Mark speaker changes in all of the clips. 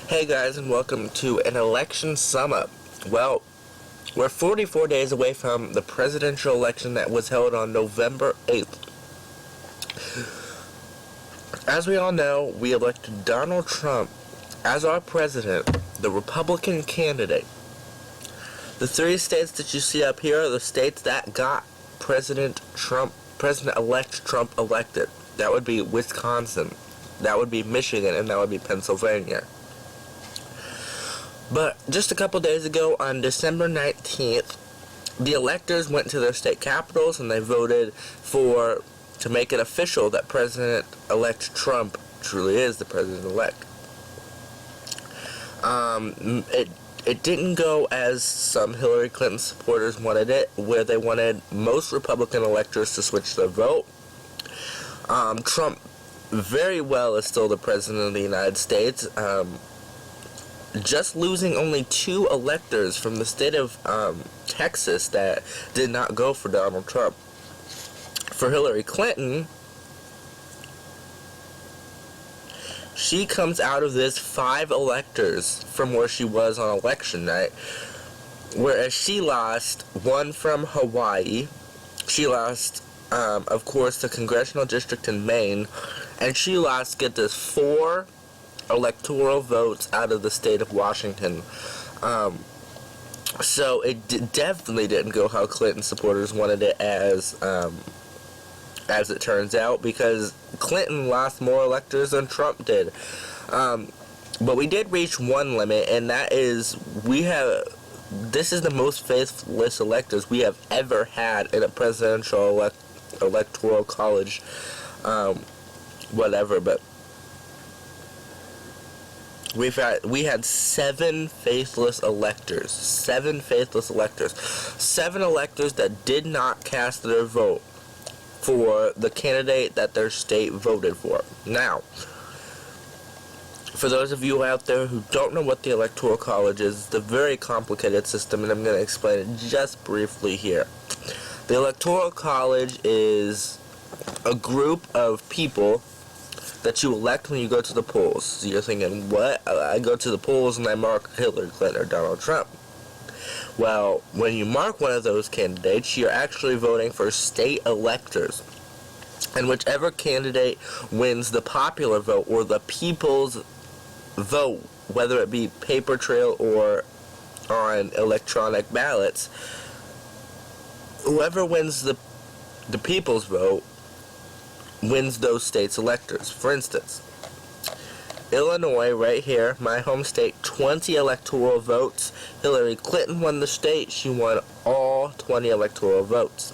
Speaker 1: Hey guys, and welcome to an election sum up. Well, we're 44 days away from the presidential election that was held on November 8th. As we all know, we elected Donald Trump as our president, the Republican candidate. The three states that you see up here are the states that got President-elect Trump elected. That would be Wisconsin, that would be Michigan, and that would be Pennsylvania. But just a couple days ago, on December 19th, the electors went to their state capitals and they voted to make it official that President-elect Trump truly is the president-elect. It didn't go as some Hillary Clinton supporters wanted it, where they wanted most Republican electors to switch their vote. Trump very well is still the president of the United States. Just losing only 2 electors from the state of Texas that did not go for Donald Trump. For Hillary Clinton, she comes out of this 5 electors from where she was on election night, whereas she lost 1 from Hawaii. She lost, of course, the congressional district in Maine, and she lost, get this, 4 electoral votes out of the state of Washington. So it definitely didn't go how Clinton supporters wanted it, as it turns out, because Clinton lost more electors than Trump did. But we did reach one limit, and that is this is the most faithless electors we have ever had in a presidential electoral college, whatever, but we had 7 faithless electors. 7 faithless electors. 7 electors that did not cast their vote for the candidate that their state voted for. Now, for those of you out there who don't know what the Electoral College is, it's a very complicated system, and I'm going to explain it just briefly here. The Electoral College is a group of people that you elect when you go to the polls. So you're thinking, what? I go to the polls and I mark Hillary Clinton or Donald Trump. Well, when you mark one of those candidates, you're actually voting for state electors. And whichever candidate wins the popular vote, or the people's vote, whether it be paper trail or on electronic ballots, whoever wins the people's vote wins those states' electors. For instance, Illinois, right here, my home state, 20 electoral votes. Hillary Clinton won the state. She won all 20 electoral votes.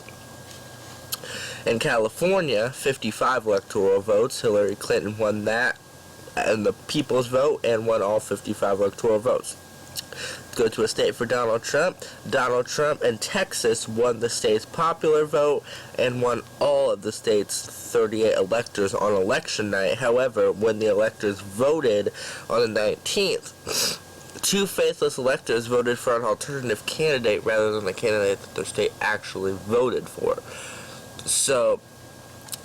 Speaker 1: In California, 55 electoral votes. Hillary Clinton won that and the people's vote and won all 55 electoral votes. Go to a state for Donald Trump. Donald Trump and Texas won the state's popular vote and won all of the state's 38 electors on election night. However, when the electors voted on the 19th, 2 faithless electors voted for an alternative candidate rather than the candidate that their state actually voted for. So,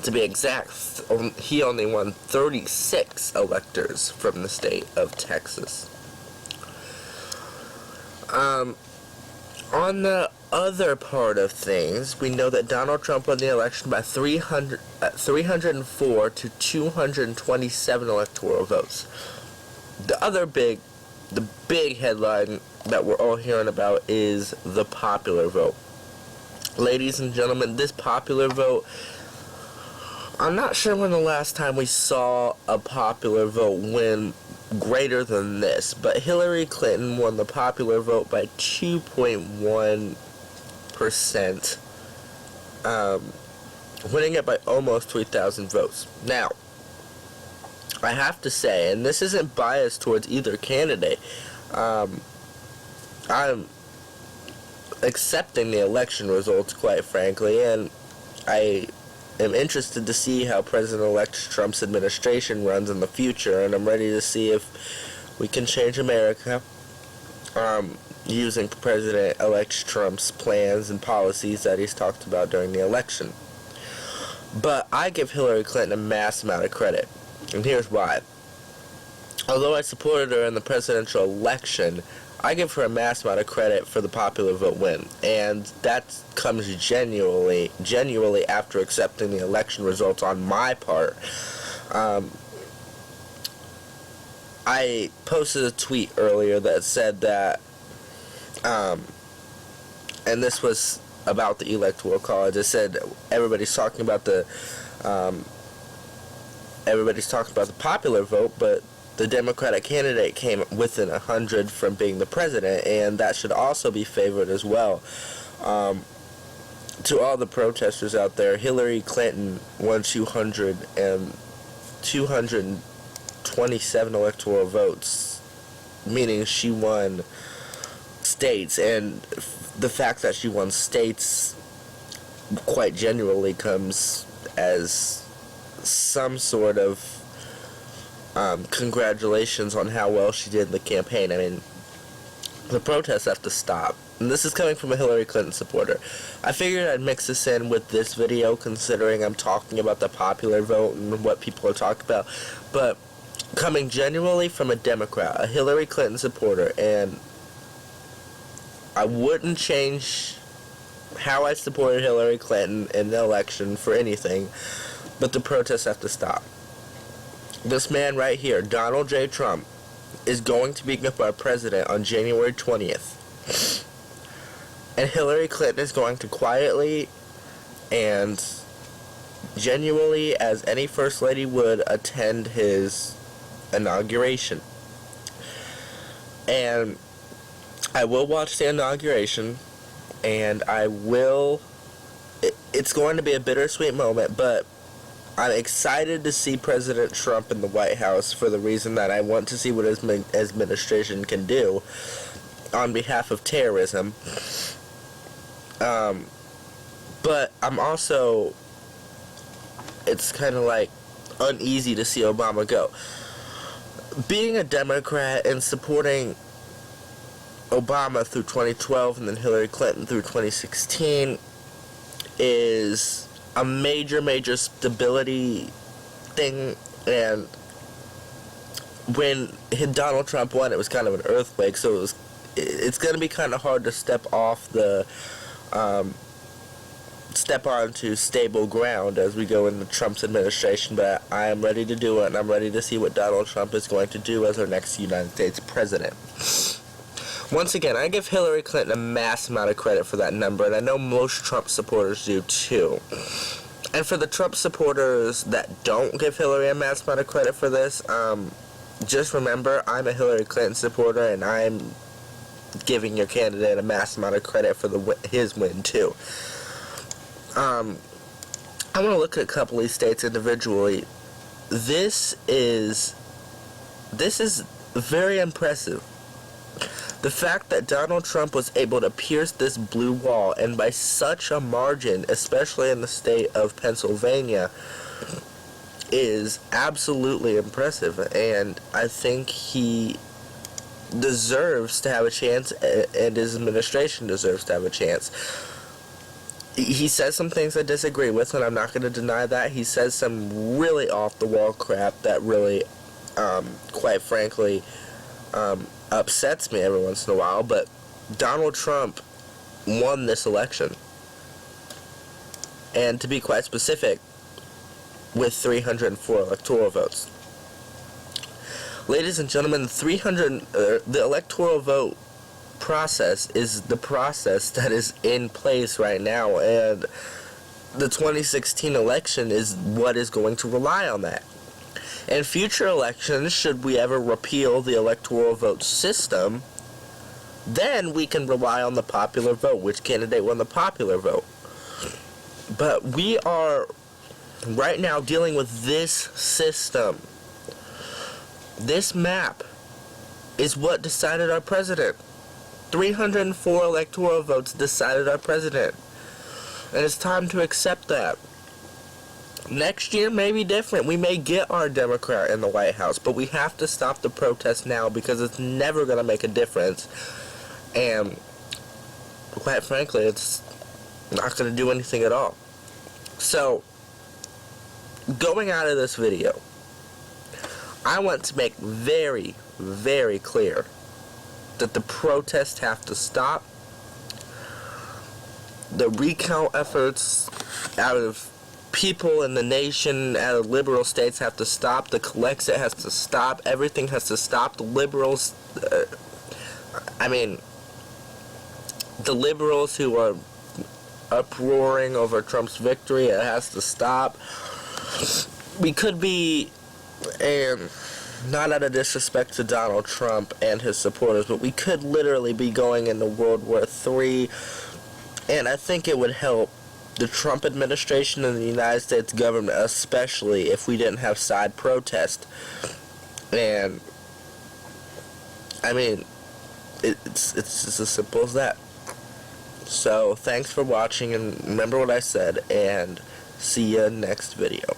Speaker 1: to be exact, he only won 36 electors from the state of Texas. On the other part of things, we know that Donald Trump won the election by 304 to 227 electoral votes. The big headline that we're all hearing about is the popular vote. Ladies and gentlemen, this popular vote, I'm not sure when the last time we saw a popular vote win greater than this, but Hillary Clinton won the popular vote by 2.1%, winning it by almost 3,000 votes. Now, I have to say, and this isn't biased towards either candidate, I'm accepting the election results, quite frankly, and I am interested to see how President-elect Trump's administration runs in the future, and I'm ready to see if we can change America using President-elect Trump's plans and policies that he's talked about during the election. But I give Hillary Clinton a mass amount of credit, and here's why. although I supported her in the presidential election, I give her a mass amount of credit for the popular vote win, and that comes genuinely after accepting the election results on my part. I posted a tweet earlier that said that, and this was about the Electoral College. It said everybody's talking about the popular vote, but the Democratic candidate came within 100 from being the president, and that should also be favored as well. To all the protesters out there, Hillary Clinton won 227 electoral votes, meaning she won states, and the fact that she won states quite genuinely comes as some sort of congratulations on how well she did in the campaign. I mean, the protests have to stop. And this is coming from a Hillary Clinton supporter. I figured I'd mix this in with this video, considering I'm talking about the popular vote and what people are talking about. But coming genuinely from a Democrat, a Hillary Clinton supporter, and I wouldn't change how I supported Hillary Clinton in the election for anything, but the protests have to stop. This man right here, Donald J. Trump, is going to become our president on January 20th. And Hillary Clinton is going to quietly and genuinely, as any first lady would, attend his inauguration. And I will watch the inauguration, and it's going to be a bittersweet moment, but I'm excited to see President Trump in the White House for the reason that I want to see what his administration can do on behalf of terrorism. But I'm also, it's kind of like uneasy to see Obama go. Being a Democrat and supporting Obama through 2012 and then Hillary Clinton through 2016 is a major stability thing, and when Donald Trump won, it was kind of an earthquake, so it's going to be kind of hard to step onto stable ground as we go into Trump's administration, but I am ready to do it, and I'm ready to see what Donald Trump is going to do as our next United States president. Once again, I give Hillary Clinton a mass amount of credit for that number, and I know most Trump supporters do too. And for the Trump supporters that don't give Hillary a mass amount of credit for this, just remember, I'm a Hillary Clinton supporter, and I'm giving your candidate a mass amount of credit for his win too. I'm going to look at a couple of these states individually. This is very impressive. The fact that Donald Trump was able to pierce this blue wall, and by such a margin, especially in the state of Pennsylvania, is absolutely impressive, and I think he deserves to have a chance, and his administration deserves to have a chance. He says some things I disagree with, and I'm not going to deny that. He says some really off-the-wall crap that really, quite frankly, upsets me every once in a while, but Donald Trump won this election. And to be quite specific, with 304 electoral votes. Ladies and gentlemen, the electoral vote process is the process that is in place right now, and the 2016 election is what is going to rely on that. In future elections, should we ever repeal the electoral vote system, then we can rely on the popular vote, which candidate won the popular vote. But we are right now dealing with this system. This map is what decided our president. 304 electoral votes decided our president. And it's time to accept that. Next year may be different. We may get our Democrat in the White House, but we have to stop the protests now because it's never going to make a difference. And quite frankly, it's not going to do anything at all. So, going out of this video, I want to make very, very clear that the protests have to stop. The recount efforts out of people in the nation, out of liberal states, have to stop. The Colexit has to stop. Everything has to stop. The liberals, the liberals who are uproaring over Trump's victory, it has to stop. We could be, and not out of disrespect to Donald Trump and his supporters, but we could literally be going into World War III. And I think it would help the Trump administration and the United States government, especially if we didn't have side protest. And it's just as simple as that. So thanks for watching, and remember what I said, and see ya next video.